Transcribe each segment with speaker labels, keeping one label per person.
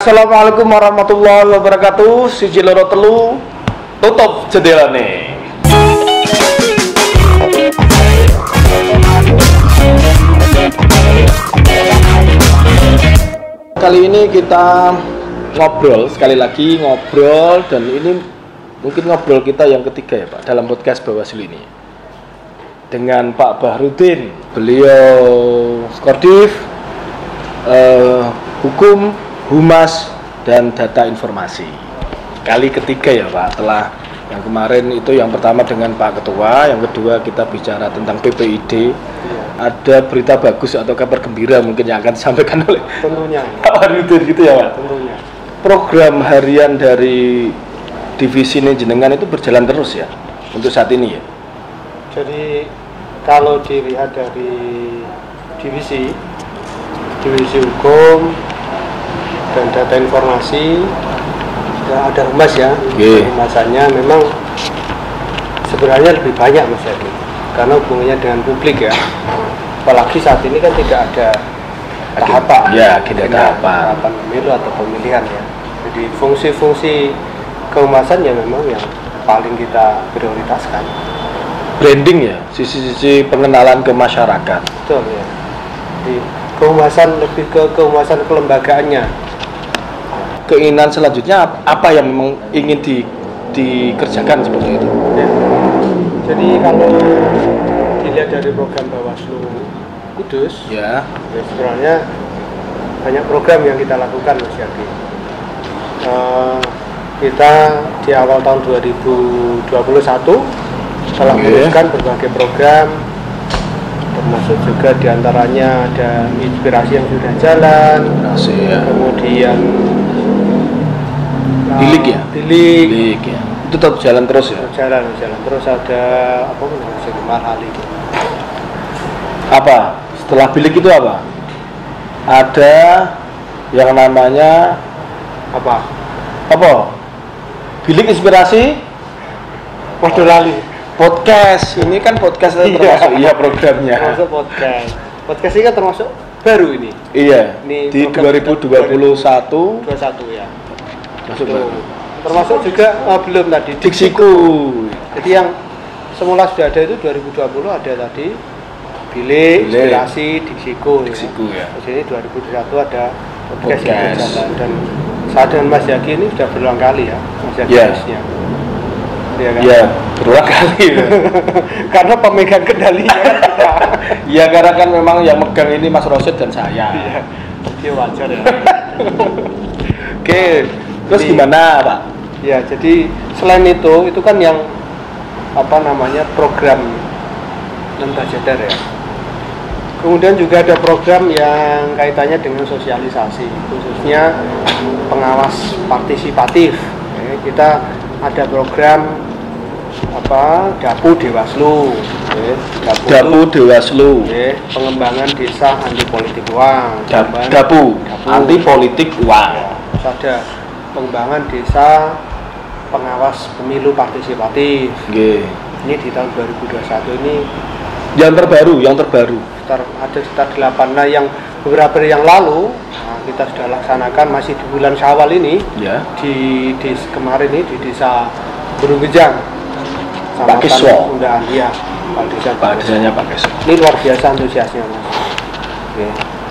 Speaker 1: Assalamualaikum warahmatullahi wabarakatuh. Siji loro telu tutup jendelane. Kali ini kita ngobrol, sekali lagi ngobrol, dan ini mungkin ngobrol kita yang ketiga ya Pak dalam podcast Bawaslu ini dengan Pak Bahrudin. Beliau Skordif, Hukum, Humas, dan Data Informasi. Kali ketiga ya Pak, setelah yang kemarin itu yang pertama dengan Pak Ketua, yang kedua kita bicara tentang PPID. Ada berita bagus atau kabar gembira mungkin yang akan disampaikan oleh
Speaker 2: tentunya
Speaker 1: Pak Bahrudin gitu ya Pak?
Speaker 2: Tentunya.
Speaker 1: Program harian dari divisi ini jenengan itu berjalan terus ya untuk saat ini ya?
Speaker 2: Jadi kalau dilihat dari divisi hukum dan data informasi, ada humas ya. Humasannya memang sebenarnya lebih banyak Mas Erwin, karena hubungannya dengan publik ya. Apalagi saat ini kan tidak ada tahapan, tahapan pemilu atau pemilihan ya. Jadi fungsi-fungsi kehumasan ya memang yang paling kita prioritaskan.
Speaker 1: Branding ya, sisi-sisi pengenalan ke masyarakat.
Speaker 2: Betul ya. Jadi kehumasan lebih ke kehumasan kelembagaannya.
Speaker 1: Keinginan selanjutnya apa yang memang ingin dikerjakan seperti itu?
Speaker 2: Ya. Jadi kalau dilihat dari program Bawaslu Kudus, ya sebenarnya banyak program yang kita lakukan Mas Yaki. Kita di awal tahun 2021 telah meneruskan berbagai program, termasuk juga diantaranya ada inspirasi yang sudah jalan, kemudian
Speaker 1: Bilik ya? Bilik ya. Itu tetap jalan terus ya?
Speaker 2: Jalan terus. Ada apa hal itu.
Speaker 1: Apa? Setelah bilik itu apa? Ada yang namanya
Speaker 2: apa?
Speaker 1: Bilik inspirasi
Speaker 2: Modulali
Speaker 1: podcast. Ini kan podcast termasuk iya programnya.
Speaker 2: Termasuk podcast. Podcast ini kan termasuk baru ini.
Speaker 1: Iya.
Speaker 2: Ini
Speaker 1: di 2021
Speaker 2: ya.
Speaker 1: Masuk
Speaker 2: termasuk juga belum tadi
Speaker 1: Diksiku.
Speaker 2: Jadi yang semula sudah ada itu 2020 ada tadi bilik inspirasi Diksiku
Speaker 1: ya.
Speaker 2: Terus ini 2021 ada podcast yang jalan, dan saat dengan Mas Yaki ini sudah berulang kali ya Mas Yaki hostnya. Iya kan? Iya,
Speaker 1: berulang kali ya.
Speaker 2: Karena pemegang kendalinya kan kita.
Speaker 1: Iya, karena kan memang yang megang ini Mas Rosid dan saya.
Speaker 2: Iya. Jadi wajar ya.
Speaker 1: Oke. Terus gimana Pak?
Speaker 2: Ya, jadi selain itu kan yang program non-budgeter ya. Kemudian juga ada program yang kaitannya dengan sosialisasi, khususnya pengawas partisipatif. Kita ada program Dapu Dewaslu.
Speaker 1: Dapu Dewaslu.
Speaker 2: Pengembangan desa anti politik uang.
Speaker 1: Dapu anti politik uang.
Speaker 2: Terus ada pengembangan desa pengawas pemilu partisipatif. Ini di tahun 2021 ini
Speaker 1: yang terbaru
Speaker 2: ada sekitar 8. Nah, yang beberapa hari yang lalu kita sudah laksanakan masih di bulan Syawal ini ya. Di kemarin ini di desa Burugejang
Speaker 1: Pak Kiswo.
Speaker 2: Iya,
Speaker 1: desanya Pak Kiswo.
Speaker 2: Ini luar biasa antusiasnya Mas.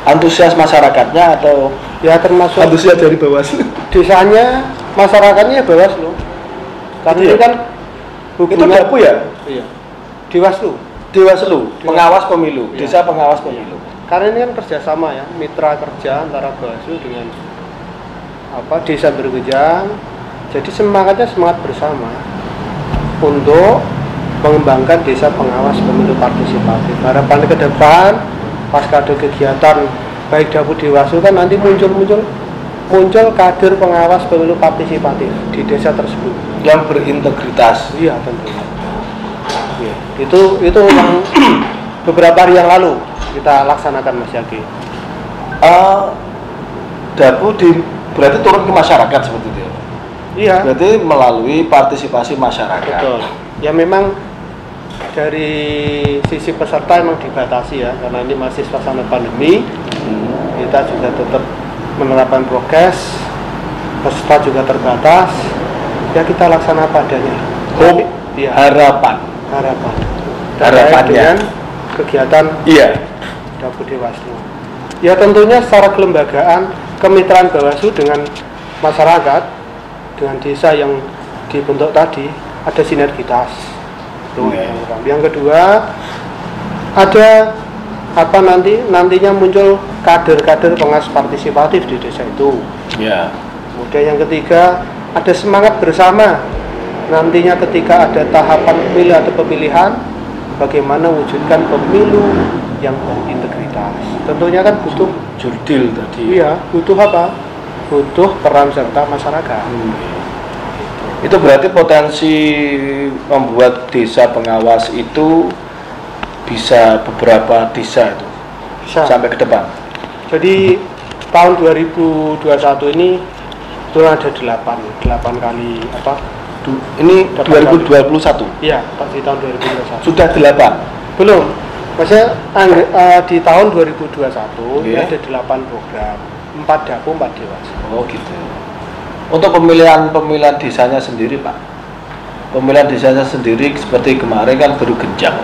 Speaker 1: Antusias masyarakatnya atau
Speaker 2: ya termasuk
Speaker 1: antusias dari Bawaslu?
Speaker 2: Desanya, masyarakatnya Bawaslu. Karena ini kan
Speaker 1: itu Dapu ya?
Speaker 2: Iya. Dewaslu,
Speaker 1: pengawas pemilu, ya. Desa pengawas pemilu.
Speaker 2: Karena ini kan kerjasama ya, mitra kerja antara Bawaslu dengan Desa Burugejang. Jadi semangatnya semangat bersama untuk mengembangkan desa pengawas pemilu partisipatif. Harapan ke depan pasca ada kegiatan baik Dapu Dewaslu kan nanti muncul kader pengawas pemilu partisipatif di desa tersebut
Speaker 1: yang berintegritas.
Speaker 2: Iya, tentunya. Ya, itu yang beberapa hari yang lalu kita laksanakan Mas Yaki.
Speaker 1: Dapu berarti turun ke masyarakat seperti itu ya? Iya. Berarti melalui partisipasi masyarakat.
Speaker 2: Betul. Ya memang dari sisi peserta memang dibatasi ya, karena ini masih suasana pandemi. Kita juga tetap menerapkan prokes, peserta juga terbatas, ya kita laksana padanya.
Speaker 1: Ya. Harapannya
Speaker 2: dengan kegiatan Dapur Dewaslu. Ya tentunya secara kelembagaan kemitraan Bawaslu dengan masyarakat, dengan desa yang dibentuk tadi ada sinergitas. Yang kedua ada nantinya muncul kader-kader pengawas partisipatif di desa itu. Kemudian yang ketiga ada semangat bersama. Nantinya ketika ada tahapan pemilu atau pemilihan, bagaimana wujudkan pemilu yang berintegritas. Tentunya kan butuh
Speaker 1: jurdil tadi.
Speaker 2: Iya, butuh apa? Butuh peran serta masyarakat.
Speaker 1: Itu berarti potensi membuat desa pengawas itu bisa beberapa desa itu sampai ke depan. Jadi
Speaker 2: tahun 2021 ini itu ada 8 kali
Speaker 1: ini 2021?
Speaker 2: Iya, di tahun 2021.
Speaker 1: Sudah 8?
Speaker 2: Belum. Maksudnya di tahun 2021 ini ada 8 program, 4 dapur, 4 dewas.
Speaker 1: Oh gitu. Untuk pemilihan desanya sendiri Pak, pemilihan desanya sendiri seperti kemarin kan baru Genjang.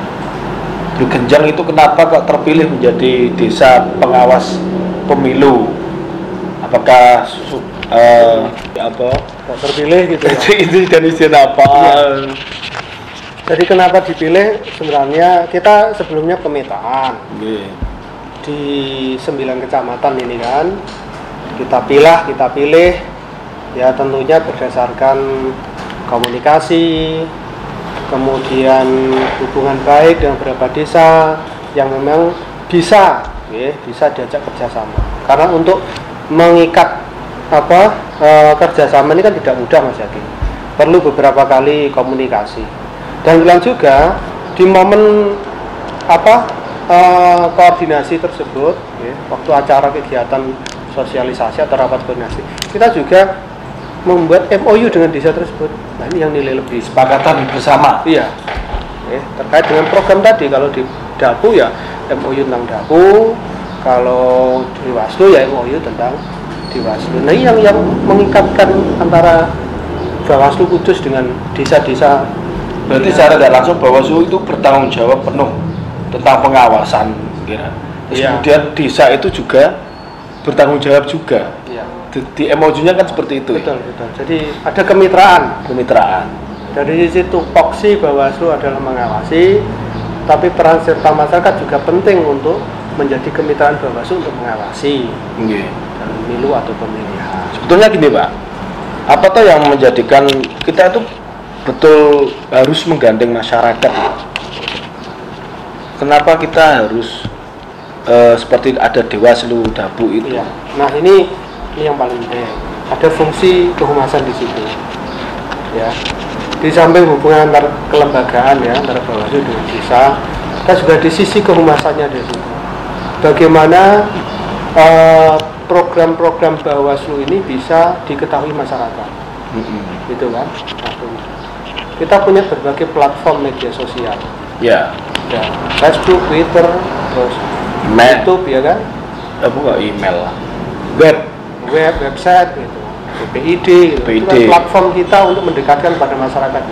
Speaker 1: Baru Genjang itu kenapa kok terpilih menjadi desa pengawas pemilu? Apakah
Speaker 2: terpilih gitu ya?
Speaker 1: Itu dan istilah apa?
Speaker 2: Ya. Jadi kenapa dipilih? Sebenarnya kita sebelumnya pemetaan di 9 kecamatan ini kan kita pilih ya tentunya berdasarkan komunikasi, kemudian hubungan baik dengan beberapa desa yang memang bisa diajak kerjasama. Karena untuk mengikat kerjasama ini kan tidak mudah Mas Yaki. Perlu beberapa kali komunikasi. Dan kemudian juga di momen koordinasi tersebut, waktu acara kegiatan sosialisasi atau rapat koordinasi, kita juga membuat MOU dengan desa tersebut. Nah ini yang nilai lebih.
Speaker 1: Kesepakatan bersama.
Speaker 2: Iya. Terkait dengan program tadi, kalau di Dapu ya MOU tentang Dapu, kalau di Dewaslu ya MOU tentang Dewaslu. Nah yang mengikatkan antara Bawaslu Kudus dengan desa-desa.
Speaker 1: Berarti secara tidak langsung Bawaslu itu bertanggung jawab penuh tentang pengawasan, kira. Terus kemudian desa itu juga bertanggung jawab juga. Di MOU-nya kan seperti itu.
Speaker 2: Betul. Jadi ada kemitraan. Dari sisi tupoksi Bawaslu adalah mengawasi, tapi peran serta masyarakat juga penting untuk menjadi kemitraan Bawaslu untuk mengawasi dalam pemilu atau pemilihan.
Speaker 1: Sebetulnya gini Pak, apa tuh yang menjadikan kita itu betul harus menggandeng masyarakat? Kenapa kita harus seperti ada Dewaslu, Dapu itu?
Speaker 2: Iya. Nah ini yang paling penting. Ada fungsi kehumasan di situ. Ya. Di samping hubungan antar kelembagaan ya antara Bawaslu dengan desa, kita juga di sisi kehumasannya di situ. Bagaimana program-program Bawaslu ini bisa diketahui masyarakat, gitu kan? Kita punya berbagai platform media sosial, Facebook, Twitter, terus YouTube, ya kan?
Speaker 1: Bukan email lah,
Speaker 2: website, gitu, PPID, gitu. Itu kan platform kita untuk mendekatkan pada masyarakat,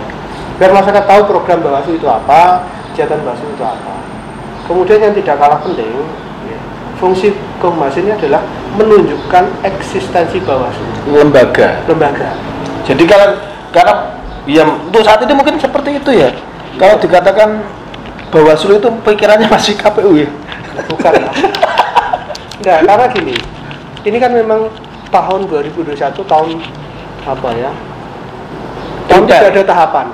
Speaker 2: biar masyarakat tahu program Bawaslu itu apa, kegiatan Bawaslu itu apa. Kemudian yang tidak kalah penting, fungsi kehumasan ini adalah menunjukkan eksistensi Bawaslu, lembaga.
Speaker 1: Jadi karena ya untuk saat ini mungkin seperti itu ya. Kalau dikatakan Bawaslu itu pikirannya masih KPU ya.
Speaker 2: Bukan lah. Enggak, karena gini. Ini kan memang tahun 2021 tahun apa ya? Tahun tidak ada tahapan.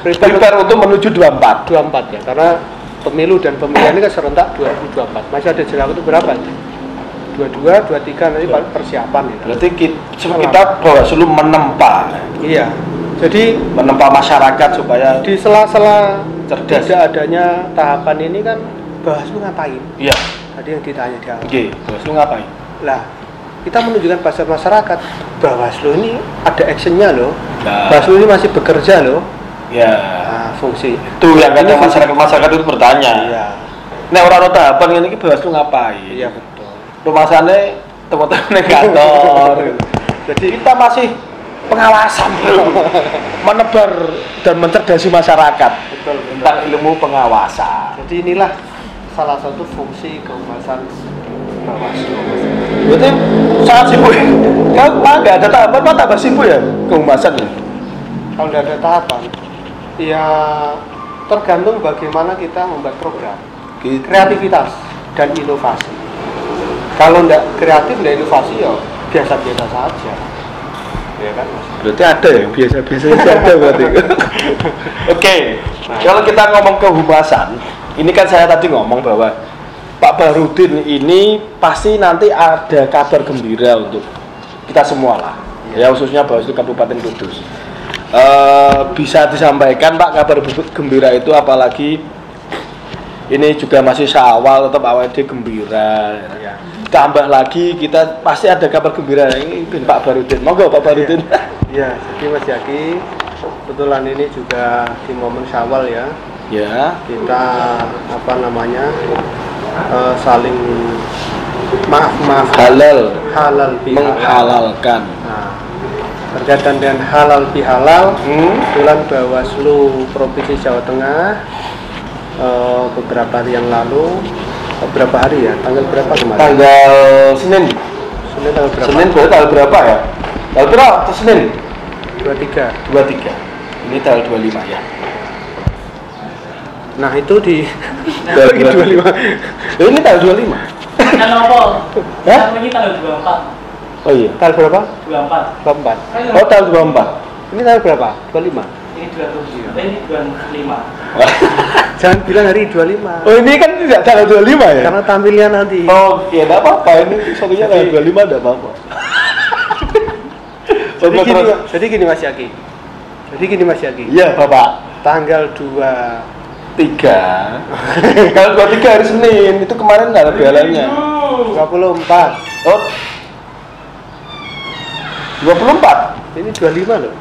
Speaker 1: Prepare untuk menuju 24
Speaker 2: ya. Karena pemilu dan pemilihan ini kan serentak 2024. Masih ada jarak itu berapa? 22, 23 nanti persiapan gitu.
Speaker 1: Berarti kita Bawaslu menempa.
Speaker 2: Iya. Jadi
Speaker 1: menempa masyarakat supaya
Speaker 2: di sela-sela cerdas tidak adanya tahapan ini kan Bawaslu ngapain?
Speaker 1: Iya.
Speaker 2: Tadi yang ditanya di awal.
Speaker 1: Bawaslu ngapain?
Speaker 2: Lah, kita menunjukkan pada masyarakat Bawaslu ini ada actionnya loh. Bawaslu ini masih bekerja loh.
Speaker 1: Ya.
Speaker 2: Nah, fungsi.
Speaker 1: Itu yang kadang masyarakat itu bertanya.
Speaker 2: Iya.
Speaker 1: Nek orang tahapan ini Bawaslu ngapain?
Speaker 2: Iya betul.
Speaker 1: Rumasane teman-teman kantor. Jadi kita masih pengawasan menebar dan mencerdasi masyarakat tentang ilmu pengawasan.
Speaker 2: Jadi inilah salah satu fungsi kehumasan Bawaslu.
Speaker 1: Berarti sangat sibuk ya? Kalau nggak ada tahapan, apa tambah sibuk ya kehumasan ya?
Speaker 2: Kalau tidak ada tahapan, ya tergantung bagaimana kita membuat program. Kreativitas dan inovasi. Kalau tidak kreatif, tidak inovasi ya biasa-biasa saja. Ya kan?
Speaker 1: Berarti ada ya, biasa-biasa ada berarti. Oke, kalau kita ngomong kehumasan, ini kan saya tadi ngomong bahwa Pak Bahrudin ini pasti nanti ada kabar gembira untuk kita semua lah, ya khususnya Bawaslu Kabupaten Kudus. Bisa disampaikan Pak kabar gembira itu, apalagi ini juga masih Syawal, tetap awalnya gembira. Ya. Tambah lagi kita pasti ada kabar gembira ini Pak Bahrudin. Monggo Pak Bahrudin.
Speaker 2: Ya, jadi Mas Yaki, kebetulan ini juga di momen Syawal ya.
Speaker 1: Ya.
Speaker 2: Kita saling maaf
Speaker 1: halal
Speaker 2: menghalalkan. Nah, berkaitan dengan halal bihalal, kebetulan Bawaslu Provinsi Jawa Tengah beberapa hari yang lalu, beberapa hari ya, tanggal berapa kemarin?
Speaker 1: Tanggal Senin tanggal berapa? Senin berarti tanggal berapa ya? Tanggal berapa? Senin 23. Ini tanggal 25 ya.
Speaker 2: Nah itu di
Speaker 1: 25. Ini tanggal 25.
Speaker 3: Kan apa? Ini tanggal 24.
Speaker 2: Oh iya. Tanggal berapa?
Speaker 3: 24.
Speaker 1: Oh tanggal 24.
Speaker 2: Ini tanggal berapa? 25.
Speaker 3: Ini 27. Ini 25.
Speaker 2: Jangan bilang hari 25.
Speaker 1: Oh ini kan tidak tanggal 25 ya?
Speaker 2: Karena tampilnya nanti.
Speaker 1: Oh iya, tidak apa-apa. Ini satunya tanggal 25 tidak apa-apa.
Speaker 2: Jadi gini Mas Yaki.
Speaker 1: Iya Bapak.
Speaker 2: Tanggal 23
Speaker 1: Kalau 23 hari Senin, itu kemarin nggak ada pialanya.
Speaker 2: 24.
Speaker 1: Oh 24?
Speaker 2: Ini 25 loh.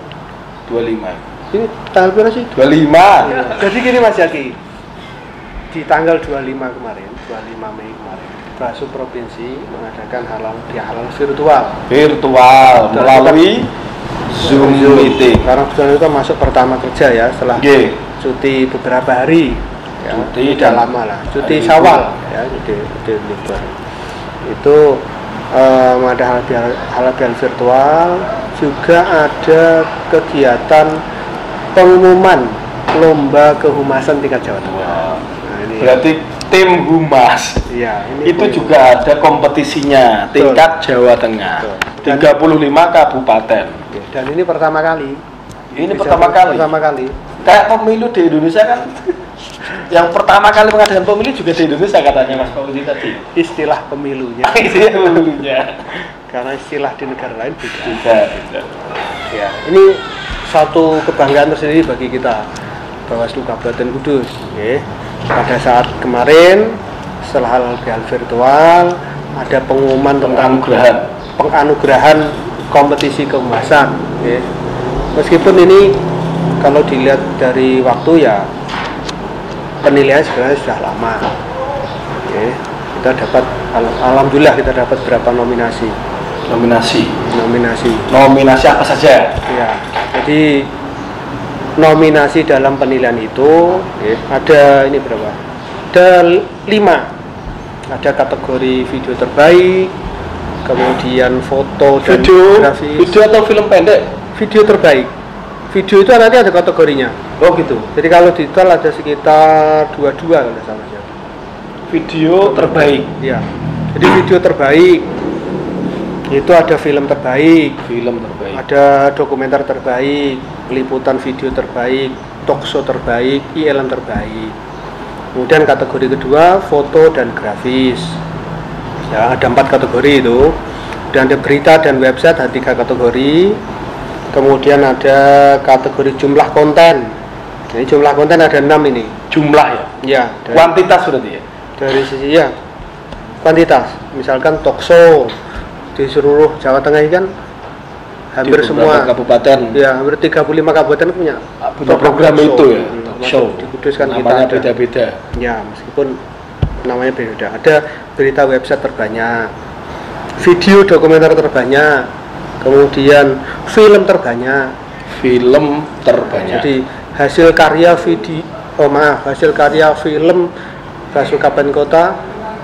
Speaker 1: 25.
Speaker 2: Ini tanggal berapa sih?
Speaker 1: 25.
Speaker 2: Ya. Jadi gini Mas Yaki, di tanggal 25 kemarin, 25 Mei kemarin, Bawaslu Provinsi mengadakan halal bihalal virtual
Speaker 1: melalui Zoom meeting.
Speaker 2: Karena kebetulan itu masuk pertama kerja ya setelah cuti beberapa hari. Ya,
Speaker 1: cuti
Speaker 2: tidak lama lah, cuti Syawal ya, cuti libur. Itu ada halal bihalal virtual, juga ada kegiatan pengumuman lomba kehumasan tingkat Jawa Tengah. Nah, ini
Speaker 1: berarti tim humas.
Speaker 2: Iya,
Speaker 1: itu juga ada kompetisinya tingkat Jawa Tengah. 35 kabupaten.
Speaker 2: Dan ini pertama kali.
Speaker 1: Pertama kali. Kayak pemilu di Indonesia kan, yang pertama kali mengadakan pemilu juga di Indonesia katanya Mas Fauzzi tadi.
Speaker 2: Istilah pemilunya. Karena istilah di negara lain beda. Ya, ini satu kebanggaan tersendiri bagi kita Bawaslu Kabupaten Kudus. Pada saat kemarin setelah halal bihalal virtual ada pengumuman tentang penganugerahan kompetisi kehumasan. Meskipun ini kalau dilihat dari waktu ya penilaian sebenarnya sudah lama. Kita dapat, alhamdulillah kita dapat berapa nominasi
Speaker 1: apa saja
Speaker 2: ya. Jadi nominasi dalam penilaian itu ada ini berapa? Ada 5. Ada kategori video terbaik, kemudian foto dan grafis.
Speaker 1: Video atau film pendek?
Speaker 2: Video terbaik. Video itu nanti ada kategorinya.
Speaker 1: Oh gitu.
Speaker 2: Jadi kalau digital ada sekitar 22 kalau tidak salah.
Speaker 1: Video terbaik.
Speaker 2: Ya. Jadi video terbaik itu ada film terbaik, ada dokumenter terbaik, liputan video terbaik, talkshow terbaik, ILM terbaik. Kemudian kategori kedua foto dan grafis. Ya, ada 4 kategori itu. Dan ada berita dan website ada 3 kategori. Kemudian ada kategori jumlah konten. Jadi jumlah konten ada 6 ini.
Speaker 1: Jumlah ya?
Speaker 2: Ya.
Speaker 1: Kuantitas berarti ya?
Speaker 2: Dari sisi ya kuantitas. Misalkan talkshow di seluruh Jawa Tengah ini kan hampir semua
Speaker 1: kabupaten.
Speaker 2: Ya, hampir 35 kabupaten punya
Speaker 1: program itu ya.
Speaker 2: Show. Di Kudus kan
Speaker 1: namanya
Speaker 2: kita ada.
Speaker 1: beda-beda.
Speaker 2: Ya, meskipun namanya beda. Ada berita website terbanyak, video dokumenter terbanyak, kemudian film terbanyak. Jadi hasil karya film Bawaslu Kabupaten Kota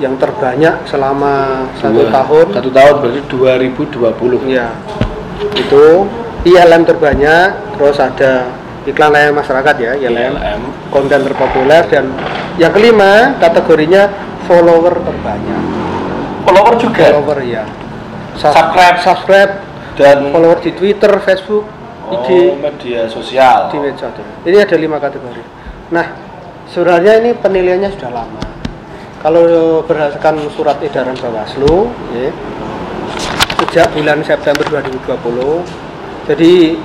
Speaker 2: yang terbanyak selama satu tahun
Speaker 1: berarti 2020
Speaker 2: ya. Itu ILM terbanyak, terus ada iklan layanan masyarakat ya, ILM, konten terpopuler, dan yang kelima kategorinya follower terbanyak. Follower ya. Subscribe dan follower di Twitter, Facebook, IG,
Speaker 1: media sosial.
Speaker 2: Ini ada 5 kategori. Nah, sebenarnya ini penilaiannya sudah lama. Kalau berdasarkan surat edaran Bawaslu, ya, sejak bulan September 2020. Jadi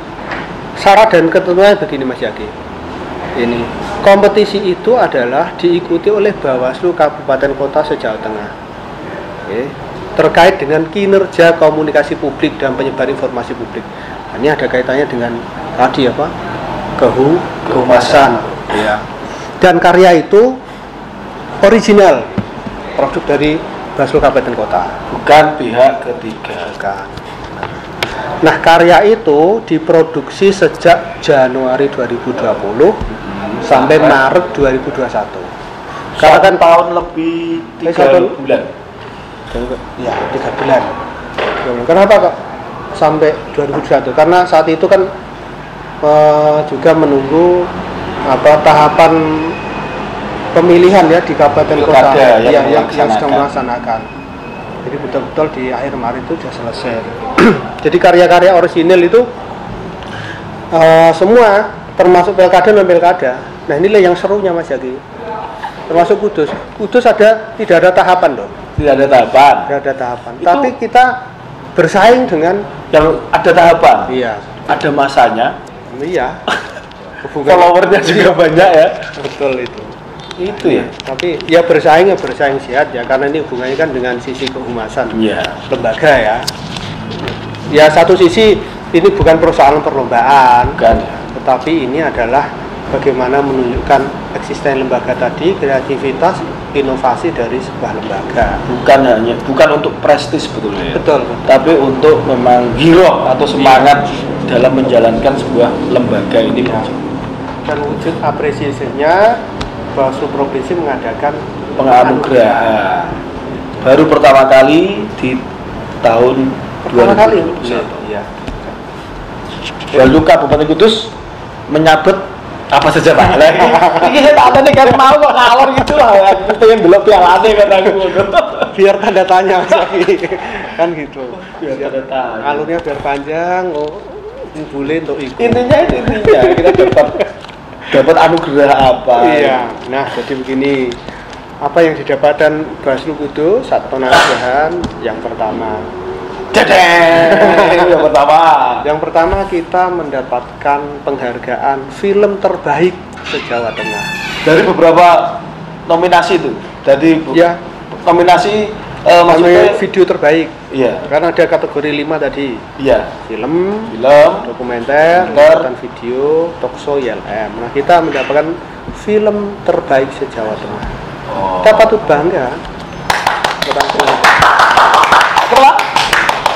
Speaker 2: syarat dan ketentuannya begini Mas Yaki. Ini kompetisi itu adalah diikuti oleh Bawaslu Kabupaten Kota se-Jawa Tengah. Ya, terkait dengan kinerja komunikasi publik dan penyebar informasi publik. Ini ada kaitannya dengan tadi apa? Kehumasan. Ya. Dan karya itu original, produk dari Bawaslu Kabupaten Kota,
Speaker 1: bukan pihak ketiga.
Speaker 2: Nah, karya itu diproduksi sejak Januari 2020 sampai Maret 2021.
Speaker 1: Karena kan tahun lebih 3 bulan.
Speaker 2: Ya, 3 bulan. Kenapa kok sampai 2021? Karena saat itu kan juga menunggu tahapan pemilihan ya di Kabupaten Kota yang sedang melaksanakan. Jadi betul-betul di akhir Maret itu sudah selesai. Jadi karya-karya orisinil itu semua termasuk pilkada dan pilkada. Nah, inilah yang serunya Mas Yaki. Termasuk Kudus. Kudus tidak ada tahapan loh.
Speaker 1: Tidak ada tahapan.
Speaker 2: Itu, tapi kita bersaing dengan
Speaker 1: yang ada tahapan.
Speaker 2: Iya.
Speaker 1: Ada masanya.
Speaker 2: Iya.
Speaker 1: Followernya juga banyak ya.
Speaker 2: Betul itu.
Speaker 1: Itu ya.
Speaker 2: Tapi ya bersaing sehat ya, karena ini hubungannya kan dengan sisi kehumasan lembaga ya. Ya satu sisi ini bukan persoalan perlombaan, tetapi ini adalah bagaimana menunjukkan eksistensi lembaga tadi, kreativitas, inovasi dari sebuah lembaga.
Speaker 1: Bukan untuk prestis sebetulnya.
Speaker 2: Betul.
Speaker 1: Tapi untuk memang giroh atau semangat dalam menjalankan sebuah lembaga ini.
Speaker 2: Ya. Dan wujud apresiasinya Bawaslu Provinsi mengadakan
Speaker 1: penganugerahan baru pertama kali di tahun 2021.
Speaker 2: Iya.
Speaker 1: Bawaslu Kabupaten Kudus menyabet apa saja Pak? Ini saya tanya kan mau kok ngawur gitu lah. Aku pengen belok pialane kan aku.
Speaker 2: Biar tanda tanya kan gitu.
Speaker 1: Biar tanda tanya.
Speaker 2: Alurnya biar panjang, ngumpulin untuk ikut.
Speaker 1: Intinya kita dapat anugerah apa?
Speaker 2: Iya. Nah, jadi begini. Apa yang didapatkan Bawaslu Kudus saat penanganan yang pertama? Yang pertama kita mendapatkan penghargaan film terbaik se-Jawa Tengah.
Speaker 1: Dari beberapa nominasi itu. Jadi
Speaker 2: ya,
Speaker 1: nominasi
Speaker 2: maksudnya video terbaik.
Speaker 1: Iya.
Speaker 2: Karena ada kategori 5 tadi.
Speaker 1: Iya.
Speaker 2: Film, dokumenter, dan video, talkshow, ILM. Nah, kita mendapatkan film terbaik se-Jawa Tengah. Kita patut bangga.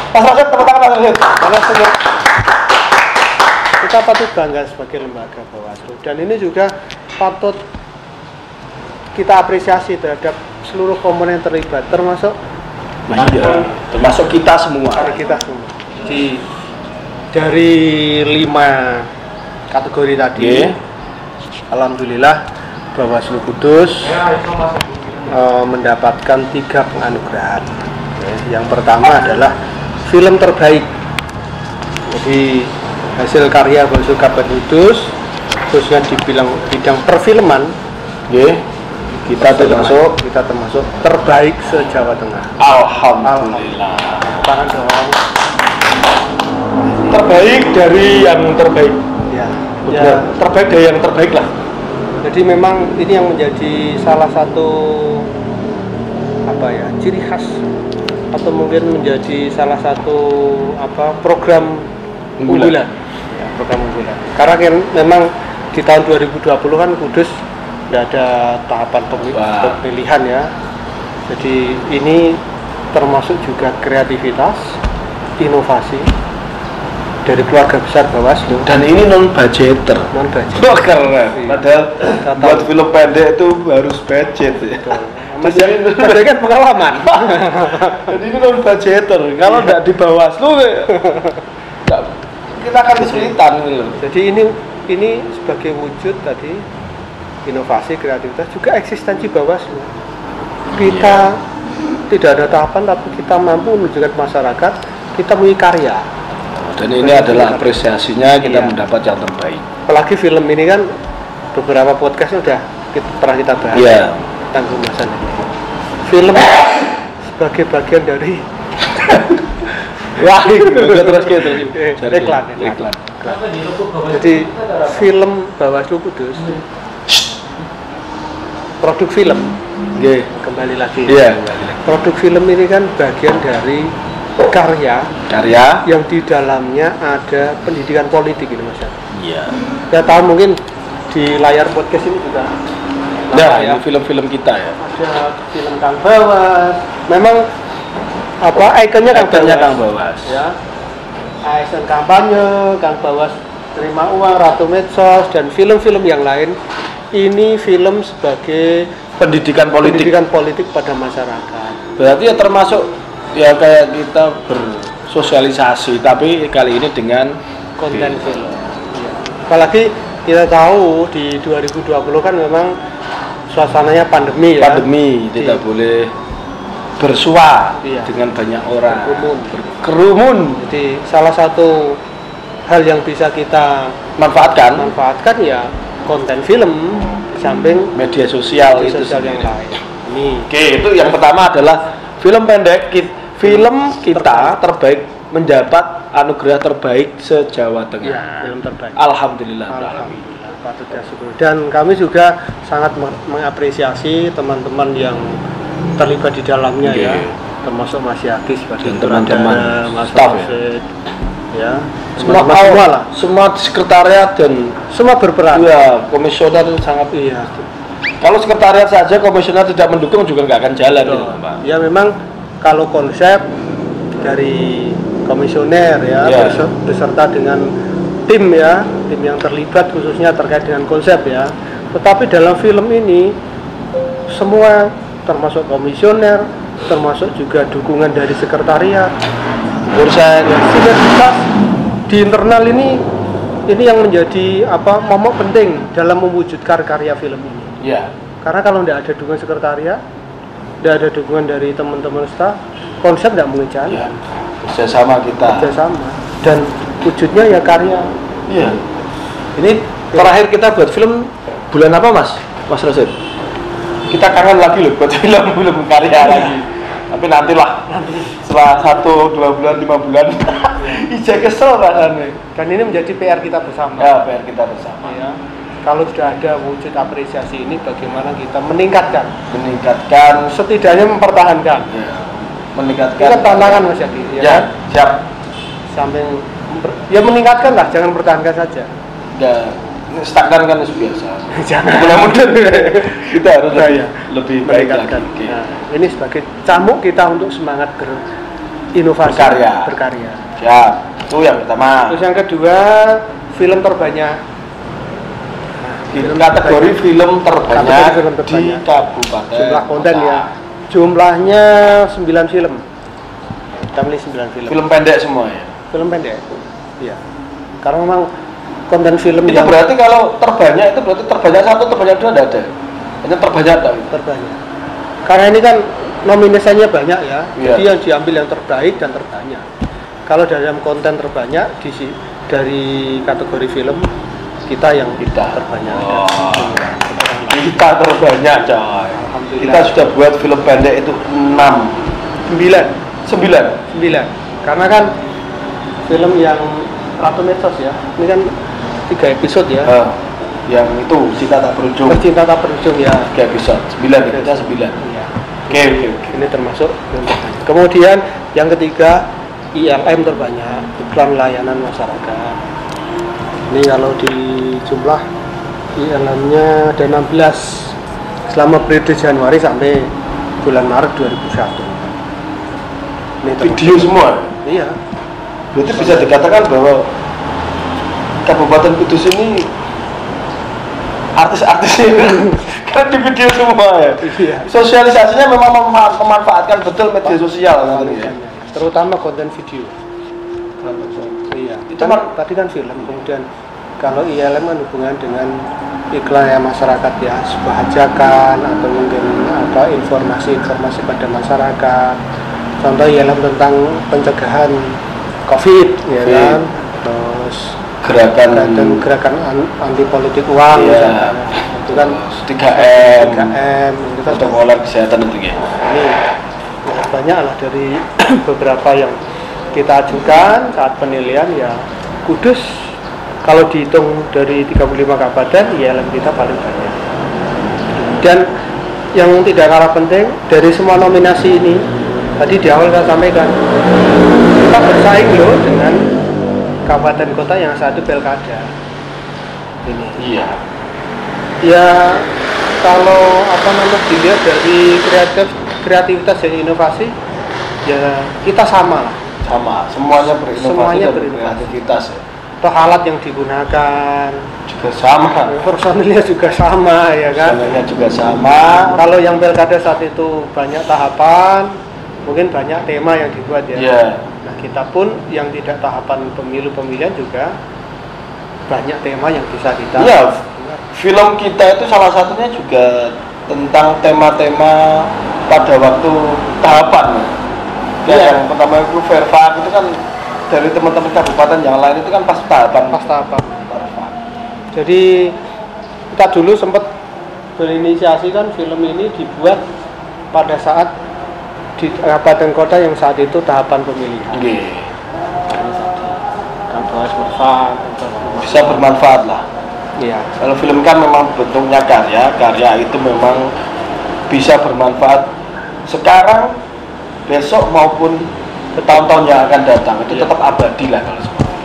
Speaker 1: Mas Rasid, tepuk tangan Mas Rasid.
Speaker 2: Karena kita patut bangga sebagai lembaga Bawaslu, dan ini juga patut kita apresiasi terhadap seluruh komponen terlibat, termasuk
Speaker 1: kita semua.
Speaker 2: Dari 5 kategori tadi, alhamdulillah Bawaslu Kudus mendapatkan 3 penganugerahan. Yang pertama adalah film terbaik. Jadi hasil karya Bawaslu Kabupaten Kudus khususnya di bidang perfilman, kita termasuk terbaik se-Jawa Tengah.
Speaker 1: Alhamdulillah.
Speaker 2: Tangan dong.
Speaker 1: Terbaik dari yang terbaik.
Speaker 2: Ya,
Speaker 1: terbaik dari yang terbaik lah.
Speaker 2: Jadi memang ini yang menjadi salah satu ciri khas atau mungkin menjadi salah satu program unggulan. Ya, program unggulan. Karena kan memang di tahun 2020 kan Kudus tidak ada tahapan pemilihan ya. Jadi ini termasuk juga kreativitas, inovasi, dari keluarga besar Bawaslu.
Speaker 1: Dan ini non budgeter. Oh, keren. Padahal buat film pendek itu harus budget ya.
Speaker 2: Mas ini kan pengalaman.
Speaker 1: Jadi ini non budgeter. Kalau nggak di Bawaslu kita akan kesulitan gitu.
Speaker 2: Jadi ini sebagai wujud tadi inovasi kreativitas juga eksistensi Bawaslu. Kita tidak ada tahapan tapi kita mampu menunjukkan masyarakat kita punya karya.
Speaker 1: Dan ini adalah apresiasinya kita mendapat yang terbaik.
Speaker 2: Apalagi film ini kan beberapa podcast sudah pernah kita bahas tentang kemasan ini. Film sebagai bagian dari wah
Speaker 1: terus gitu.
Speaker 2: Iklan. Jadi film Bawaslu Kudus produk film. Kembali lagi. Produk film ini kan bagian dari karya yang di dalamnya ada pendidikan politik ini Mas.
Speaker 1: Iya.
Speaker 2: Ya tahu mungkin di layar podcast ini juga.
Speaker 1: Ini film-film kita ya.
Speaker 2: Ada film Kang Bawas. Memang ikonnya Kang Bawas. Ya. ASN kampanye, Kang Bawas terima uang, Ratu Medsos dan film-film yang lain. Ini film sebagai pendidikan politik pada masyarakat.
Speaker 1: Berarti ya termasuk ya kayak kita bersosialisasi tapi kali ini dengan
Speaker 2: konten film. Ya. Apalagi kita tahu di 2020 kan memang suasananya pandemi ya.
Speaker 1: Tidak boleh bersua dengan banyak orang. Berkerumun.
Speaker 2: Jadi salah satu hal yang bisa kita manfaatkan ya konten film samping
Speaker 1: media sosial
Speaker 2: yang lain.
Speaker 1: Oke, itu yang pertama adalah film pendek kita terbaik mendapat anugerah terbaik se-Jawa Tengah.
Speaker 2: Ya, film terbaik.
Speaker 1: Alhamdulillah.
Speaker 2: Patut disyukuri. Dan kami juga sangat mengapresiasi teman-teman yang terlibat di dalamnya ya, termasuk Mas Yaki sebagai
Speaker 1: teman-teman
Speaker 2: staff ya.
Speaker 1: Semua sekretariat dan
Speaker 2: semua berperan.
Speaker 1: Ya, komisioner sangat Kalau sekretariat saja komisioner tidak mendukung juga nggak akan jalan gitu, Pak.
Speaker 2: Ya memang kalau konsep dari komisioner ya beserta dengan tim yang terlibat khususnya terkait dengan konsep ya. Tetapi dalam film ini semua termasuk komisioner, termasuk juga dukungan dari sekretariat, urusan sinergitas di internal ini yang menjadi momok penting dalam mewujudkan karya film ini.
Speaker 1: Ya.
Speaker 2: Karena kalau tidak ada dukungan sekretariat, tidak ada dukungan dari teman-teman staf, konsep tidak mungkin jalan.
Speaker 1: Bersama kita.
Speaker 2: Dan wujudnya ya karya.
Speaker 1: Iya. Ini terakhir kita buat film bulan apa Mas Rasid? Kita kangen lagi loh buat film karya lagi. Tapi nantilah. Setelah 1, 2 bulan, 5 bulan. Ija kesel rasanya.
Speaker 2: Dan ini menjadi PR kita bersama.
Speaker 1: Ya, PR kita bersama.
Speaker 2: Ya. Kalau sudah ada wujud apresiasi ini, bagaimana kita meningkatkan, setidaknya mempertahankan. Ya. Meningkatkan. Kita tantangan Mas Yaki.
Speaker 1: Ya, siap.
Speaker 2: Samping meningkatkan lah, jangan pertahankan saja.
Speaker 1: Ya, stagnan kan biasa.
Speaker 2: Jangan.
Speaker 1: Mudah-mudahan kita harus lebih baik lagi.
Speaker 2: Nah, ini sebagai camuk kita untuk semangat berinovasi, berkarya.
Speaker 1: Siap. Itu yang pertama.
Speaker 2: Terus yang kedua, film terbanyak.
Speaker 1: Kategori film terbanyak di Kabupaten.
Speaker 2: Jumlah konten ya. Jumlahnya 9 film. Kita milih 9 film.
Speaker 1: Film pendek semua ya.
Speaker 2: Film pendek. Iya. Karena memang konten film
Speaker 1: itu yang berarti kalau terbanyak itu berarti terbanyak 1, terbanyak 2 tidak ada. Hanya terbanyak tak?
Speaker 2: Terbanyak. Karena ini kan nominasinya banyak ya. Jadi yang diambil yang terbaik dan terbanyak. Kalau dalam konten terbanyak dari kategori film kita terbanyak.
Speaker 1: Kita terbanyak coy. Kita sudah buat film pendek itu 9.
Speaker 2: Karena kan film yang Ratu Medsos ya. Ini kan 3 episode ya.
Speaker 1: Yang itu Cinta Tak Berujung ya. 3 episode. 9 kita 9.
Speaker 2: Iya.
Speaker 1: Oke.
Speaker 2: Ini termasuk yang terbanyak. Kemudian yang ketiga ILM terbanyak, iklan layanan masyarakat. Ini kalau di jumlah ILM-nya ada 16 selama periode Januari sampai bulan Maret 2001.
Speaker 1: Ini video semua?
Speaker 2: Iya.
Speaker 1: Berarti bisa dikatakan bahwa Kabupaten Kudus ini artis-artisnya kan di video semua ya.
Speaker 2: Iya.
Speaker 1: Sosialisasinya memang memanfaatkan betul media sosial kan ya.
Speaker 2: Terutama konten video. Iya. Itu kan tadi kan film, kemudian kalau ILM kan hubungan dengan iklan ya masyarakat ya, sebuah ajakan atau mungkin informasi pada masyarakat. Contoh ILM tentang pencegahan COVID ya kan. Terus gerakan anti politik uang
Speaker 1: ya.
Speaker 2: Itu kan
Speaker 1: 3M
Speaker 2: itu kan
Speaker 1: protokol kesehatan itu ya.
Speaker 2: Ini ya, banyak lah dari beberapa yang kita ajukan saat penilaian ya. Kudus kalau dihitung dari 35 kabupaten ILM kita paling banyak. Dan yang tidak kalah penting dari semua nominasi ini tadi di awal saya sampaikan kita bersaing loh dengan kabupaten kota yang satu pilkada ini.
Speaker 1: Iya.
Speaker 2: Ya kalau dilihat dari kreativitas dan inovasi ya kita sama lah.
Speaker 1: Semuanya berinovasi dan
Speaker 2: berinovasi.
Speaker 1: kreativitas ya.
Speaker 2: Toh alat yang digunakan
Speaker 1: juga sama,
Speaker 2: personilnya juga sama ya kan.
Speaker 1: Personilnya juga sama.
Speaker 2: Kalau yang pilkada saat itu banyak tahapan, mungkin banyak tema yang dibuat ya.
Speaker 1: Yeah.
Speaker 2: Nah kita pun yang tidak tahapan pemilihan juga banyak tema yang bisa kita.
Speaker 1: Iya. Film kita itu salah satunya juga tentang tema-tema pada waktu tahapan. Ya, yang pertama itu Verva itu kan dari teman-teman kabupaten yang lain itu kan pas tahapan.
Speaker 2: Jadi kita dulu sempat berinisiasi kan film ini dibuat pada saat di kabupaten kota yang saat itu tahapan pemilihan. Kan
Speaker 1: bisa bermanfaat lah.
Speaker 2: Iya.
Speaker 1: Kalau film kan memang bentuknya karya itu memang bisa bermanfaat sekarang, besok maupun tahun-tahun yang akan datang itu tetap abadi lah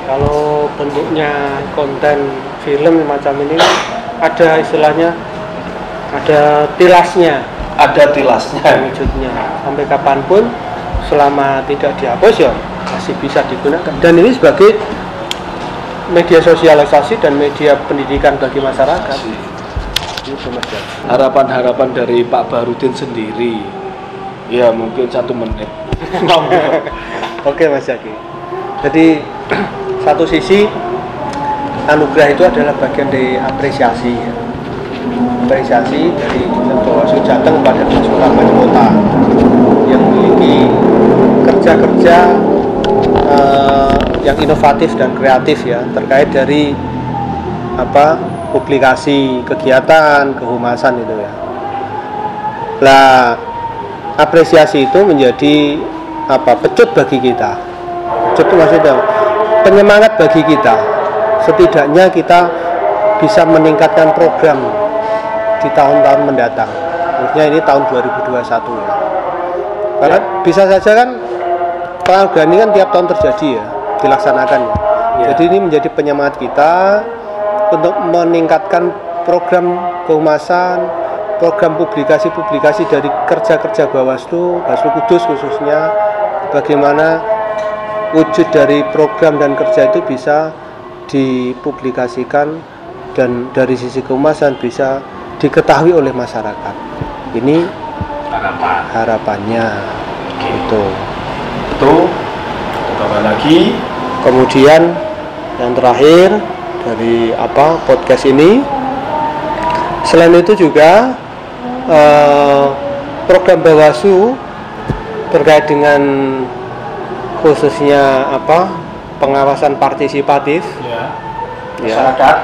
Speaker 2: kalau bentuknya konten film macam ini ada istilahnya ada tilasnya wujudnya sampai kapanpun selama tidak dihapus ya masih bisa digunakan dan ini sebagai media sosialisasi dan media pendidikan bagi masyarakat. Itu
Speaker 1: harapan dari Pak Barudin sendiri ya mungkin 1 menit.
Speaker 2: Oke Mas Zaki. Jadi satu sisi anugerah itu adalah bagian dari apresiasi dari Bawaslu Jateng kepada Bawaslu Kabupaten Kota yang memiliki kerja-kerja yang inovatif dan kreatif ya terkait dari publikasi kegiatan kehumasan itu ya. Lah apresiasi itu menjadi pecut bagi kita. Pecut itu maksudnya penyemangat bagi kita. Setidaknya kita bisa meningkatkan program di tahun-tahun mendatang. Maksudnya ini tahun 2021 ya. Karena bisa saja kan penghargaan ini kan tiap tahun terjadi ya, dilaksanakan ya. Jadi ini menjadi penyemangat kita untuk meningkatkan program kehumasan, program publikasi dari kerja-kerja Bawaslu Kudus khususnya, bagaimana wujud dari program dan kerja itu bisa dipublikasikan dan dari sisi kehumasan bisa diketahui oleh masyarakat. Ini harapannya gitu.
Speaker 1: Itu tambah lagi.
Speaker 2: Kemudian yang terakhir dari podcast ini, selain itu juga program Bawaslu terkait dengan khususnya pengawasan partisipatif
Speaker 1: masyarakat.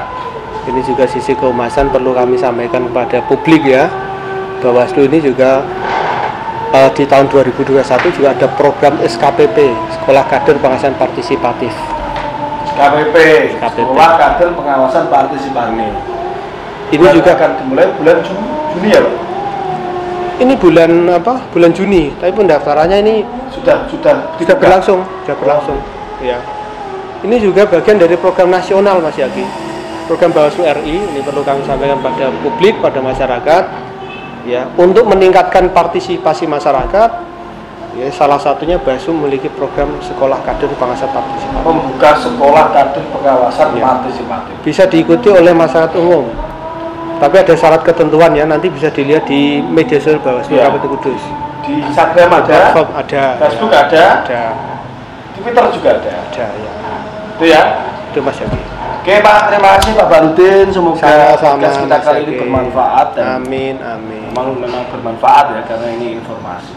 Speaker 2: Ini juga sisi kehumasan perlu kami sampaikan kepada publik ya. Bawaslu ini juga di tahun 2021 juga ada program SKPP, Sekolah Kader Pengawasan Partisipatif.
Speaker 1: SKPP. Sekolah Kader Pengawasan Partisipatif.
Speaker 2: Ini juga
Speaker 1: akan dimulai bulan Juni ya, Pak?
Speaker 2: Ini bulan Juni, tapi pendaftarannya ini sudah berlangsung. Ya. Ini juga bagian dari program nasional Mas Yaki. Program Bawaslu RI ini perlu kami sampaikan pada publik, pada masyarakat ya, untuk meningkatkan partisipasi masyarakat Ya, salah satunya Basum memiliki program sekolah kader pengawasan partisipatif.
Speaker 1: Membuka sekolah kader pengawasan
Speaker 2: Ya.
Speaker 1: partisipatif.
Speaker 2: Bisa diikuti oleh masyarakat umum. Tapi ada syarat ketentuan ya, nanti bisa dilihat di media sosial Bawaslu
Speaker 1: Ya.
Speaker 2: Kabupaten Kudus.
Speaker 1: Di Instagram ada,
Speaker 2: Platform ada,
Speaker 1: Facebook
Speaker 2: ya,
Speaker 1: ada,
Speaker 2: ada,
Speaker 1: Twitter juga ada.
Speaker 2: ya.
Speaker 1: Itu ya.
Speaker 2: Itu Mas Yaki.
Speaker 1: Oke Pak, terima kasih Pak Barudin. Semoga
Speaker 2: Sama-sama,
Speaker 1: podcast kita
Speaker 2: Mas
Speaker 1: kali ini
Speaker 2: Yaki.
Speaker 1: bermanfaat dan
Speaker 2: Amin, amin.
Speaker 1: memang bermanfaat ya karena ini informasi.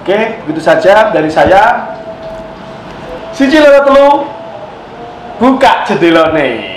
Speaker 1: Oke, begitu saja dari saya. Siji loro telu buka jendelane.